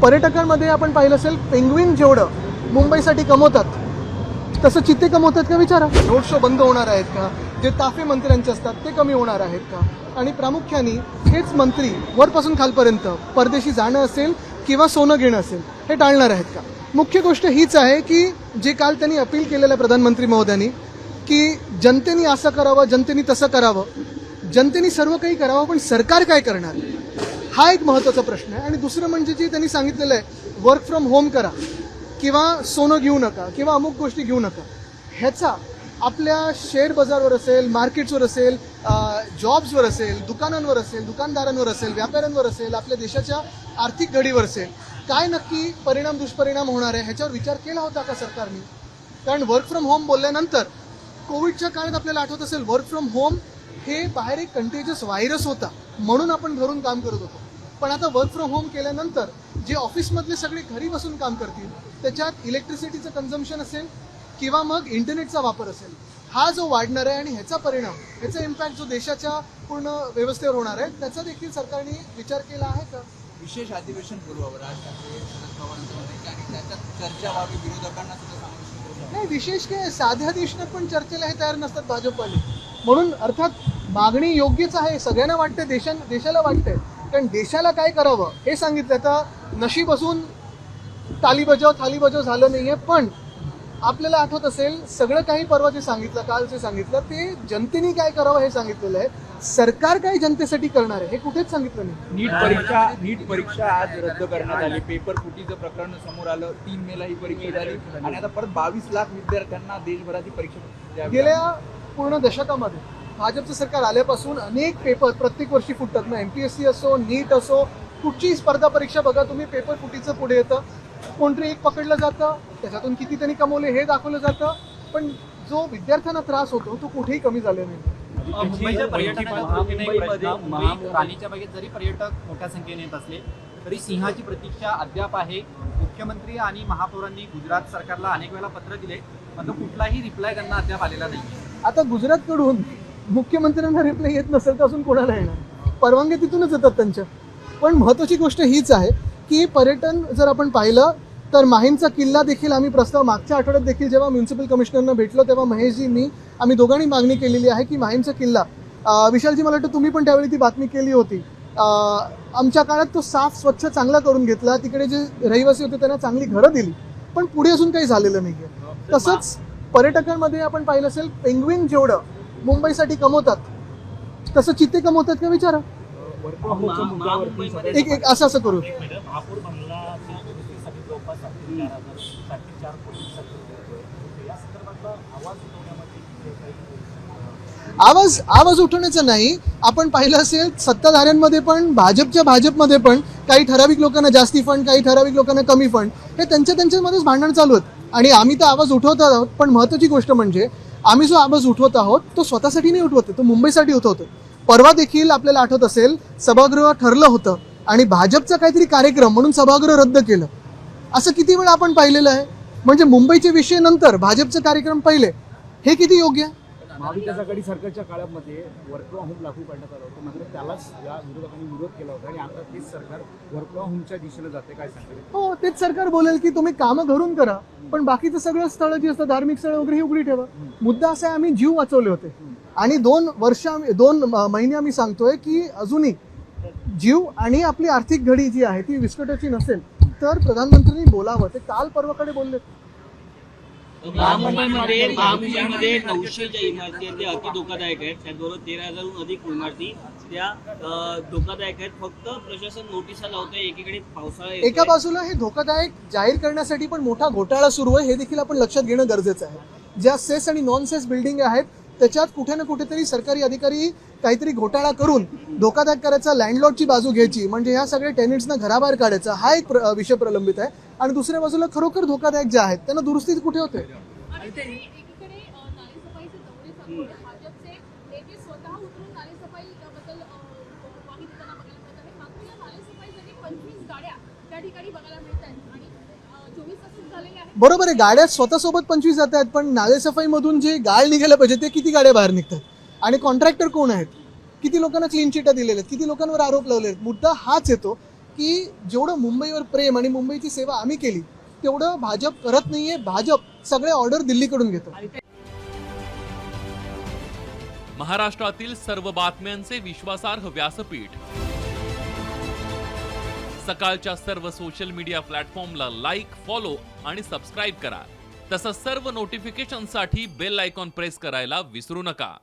पर्यटकांमध्ये आपण पाहिलं असेल पेंग्विन जेवढं मुंबईसाठी कमवतात तसं चित्ते कमवतात का विचारा. रोड शो बंद होणार आहेत का, जे ताफे मंत्र्यांचे असतात ते कमी होणार आहेत का, आणि प्रामुख्याने हेच मंत्री वरपासून खालपर्यंत परदेशी जाणं असेल किंवा सोनं घेणं असेल हे टाळणार आहेत का. मुख्य गोष्ट हीच आहे की जे काल त्यांनी अपील केलेलं आहे प्रधानमंत्री महोदयांनी की जनतेने असं करावं, जनतेने तसं करावं, जनतेने सर्व काही करावं, पण सरकार काय करणार हा एक महत्त्वाचा प्रश्न आहे. आणि दुसरं म्हणजे जे त्यांनी सांगितलेलं आहे वर्क फ्रॉम होम करा किंवा सोनं घेऊ नका किंवा अमुक गोष्टी घेऊ नका, ह्याचा आपल्या शेअर बाजारवर असेल, मार्केट्सवर असेल, जॉब्सवर असेल, दुकानांवर असेल, दुकानदारांवर असेल, व्यापाऱ्यांवर असेल, आपल्या देशाच्या आर्थिक घडीवर असेल, काय नक्की परिणाम दुष्परिणाम होणार आहे ह्याच्यावर विचार केला होता का सरकारने. कारण वर्क फ्रॉम होम बोलल्यानंतर कोविडच्या काळात आपल्याला आठवत असेल वर्क फ्रॉम होम हे बाहेर एक कंटेजियस व्हायरस होता म्हणून आपण घरून काम करत होतो. पण आता वर्क फ्रॉम होम केल्यानंतर जे ऑफिसमधले सगळे घरी बसून काम करतील त्याच्यात इलेक्ट्रिसिटीचं कन्झम्पशन असेल किंवा मग इंटरनेटचा वापर असेल, हा जो वाढणार आहे आणि ह्याचा परिणाम, ह्याचा इम्पॅक्ट जो देशाच्या पूर्ण व्यवस्थेवर होणार आहे त्याचा देखील सरकारने विचार केला आहे का. विशेष अधिवेशन बोलवावं राज ठाकरे शरद पवारांचं आणि त्याच्यात चर्चा व्हावी, विरोधकांना सुद्धा समावेश नाही. विशेष काय साध्या दिवशीनं पण चर्चेला हे तयार नसतात भाजपवाले. म्हणून अर्थात मागणी योग्यच आहे, सगळ्यांना वाटते, देशाला वाटतंय, कारण देशाला काय करावं हे सांगितलं. आता नशीब असून थाली बजाव झालं नाहीये, पण आपल्याला आठवत असेल सगळं काही परवा जे सांगितलं, काल जे सांगितलं ते जनतेने काय करावं हे सांगितलेलं आहे. सरकार काय जनतेसाठी करणार आहे हे कुठेच सांगितलं नाही. नीट परीक्षा आज रद्द करण्यात आली, पेपर फुटीचं प्रकरण समोर आलं, 3 मेला ही परीक्षा झाली आणि आता परत 22 लाख विद्यार्थ्यांना देशभराची परीक्षा. गेल्या पूर्ण दशकामध्ये भाजपचं सरकार आल्यापासून अनेक पेपर प्रत्येक वर्षी फुटतात ना. MPSC असो, नीट असो, कुठची स्पर्धा परीक्षा बघा तुम्ही, पेपर फुटीचं पुढे येतं, कोणतरी एक पकडलं जातं, त्याच्यातून किती त्यांनी कमवले हे दाखवलं जातं, पण जो विद्यार्थ्यांना त्रास होतो तो कुठेही कमी झालेला नाही. मुंबईच्या पर्यटनाच्या राणीच्या बागेत जरी पर्यटक मोठ्या संख्येने येत असले तरी सिंहाची प्रतीक्षा अद्याप आहे. मुख्यमंत्री आणि महापौरांनी गुजरात सरकारला अनेक वेळा पत्र दिले, मात्र कुठलाही रिप्लाय त्यांना अद्याप आलेला नाही. आता गुजरातकडून मुख्यमंत्र्यांना रिप्लाय येत नसेल तर अजून कोणाला येणार, परवानगी तिथूनच येतात त्यांच्या. पण महत्त्वाची गोष्ट हीच आहे की पर्यटन जर आपण पाहिलं तर माहीमचा किल्ला देखील आम्ही प्रस्ताव मागच्या आठवड्यात देखील जेव्हा म्युन्सिपल कमिशनरना भेटलो तेव्हा महेशजी आम्ही दोघांनी मागणी केलेली आहे की माहीमचा किल्ला, विशालजी मला वाटतं तुम्ही पण त्यावेळी ती बातमी केली होती, आमच्या काळात तो साफ स्वच्छ चांगला करून घेतला, तिकडे जे रहिवासी होते त्यांना चांगली घरं दिली, पण पुढे अजून काही झालेलं नाही आहे. तसंच पर्यटकांमध्ये आपण पाहिलं असेल पेंग्विन जेवढं मुंबईसाठी कमवतात तसं चित्ते कमवतात का विचारा. एक असं करू. आवाज उठवण्याचं नाही. आपण पाहिलं असेल सत्ताधाऱ्यांमध्ये पण भाजपमध्ये पण काही ठराविक लोकांना जास्ती फंड, काही ठराविक लोकांना कमी फंड, हे त्यांच्यामध्येच भांडण चालू आहेत आणि आम्ही तर आवाज उठवत आहोत. पण महत्त्वाची गोष्ट म्हणजे आम्ही जो आवाज उठवत आहोत तो स्वतःसाठी नाही उठवत, तो मुंबईसाठी उठवतो. परवा देखील आपल्याला आठवत असेल सभागृह ठरलं होतं आणि भाजपचा काहीतरी कार्यक्रम म्हणून सभागृह रद्द केलं. असं किती वेळा आपण पाहिलेलं आहे. म्हणजे मुंबईचे विषय नंतर भाजपचे कार्यक्रम पहिले, हे किती योग्य आहे. महाविकास आघाडी सरकारच्या काळामध्ये वर्क फ्रॉम होम लागू करण्यात आलं होतं, मात्र त्यालाच या विरोधकांनी विरोध केला होता आणि आता तेच सरकार वर्क फ्रॉम होमच्या दिशेने जाते. काय सांगते. हो, तेच सरकार बोलेल की तुम्ही कामं घरून करा, पण बाकीचं सगळं स्थळं जी असतात धार्मिक स्थळं वगैरे ही उघडी ठेवा. मुद्दा असा आहे आम्ही जीव वाचवले होते आणि 2 महिने आम्ही सांगतोय की अजूनही जीव आणि आपली आर्थिक घडी जी आहे ती विस्कटाची नसेल तर प्रधानमंत्र्यांनी बोलावं. ते काल परवाकडे बोलले. महामुंबईमध्ये 900 ज्या इमारती आहेत त्या अति धोकादायक आहेत, त्याचबरोबर 13,000हून अधिक इमारती त्या धोकादायक आहेत. फक्त प्रशासन नोटिसा लावतंय. एकीकडे पावसाळा एका बाजूला हे धोकादायक जाहीर करण्यासाठी पण मोठा घोटाळा सुरू आहे, हे देखील आपण लक्षात घेणं गरजेचं आहे. ज्या सेस आणि नॉन सेस बिल्डिंग आहेत त्याच्यात कुठे ना कुठेतरी सरकारी अधिकारी काहीतरी घोटाळा करून धोकादायक करायचा, लँडलॉर्डची बाजू घ्यायची, म्हणजे ह्या सगळ्या टेनंट्सना घराबाहेर काढायचा, हा एक विषय प्रलंबित आहे. आणि दुसऱ्या बाजूला खरोखर धोकादायक जे आहेत त्यांना दुरुस्ती कुठे होते. बरोबर आहे, गाड्या स्वतःसोबत 25 जात आहेत, पण नालेसफाईमधून जे गाळ निघायला पाहिजे ते किती गाड्या बाहेर निघतात आणि कॉन्ट्रॅक्टर कोण आहेत, किती लोकांना क्लीन चिटा दिलेल्या आहेत, किती लोकांवर आरोप लावले आहेत. मुद्दा हाच येतो की जेवढं मुंबईवर प्रेम आणि मुंबईची सेवा आम्ही केली तेवढं भाजप करत नाहीये. भाजप सगळे ऑर्डर दिल्लीकडून घेतं. महाराष्ट्रातील सर्व बातम्यांचे विश्वासार्ह व्यासपीठ, सकाळच्या सर्व सोशल मीडिया प्लॅटफॉर्मला लाईक, फॉलो आणि सबस्क्राईब करा. तसंच सर्व नोटिफिकेशनसाठी बेल आयकॉन प्रेस करायला विसरू नका.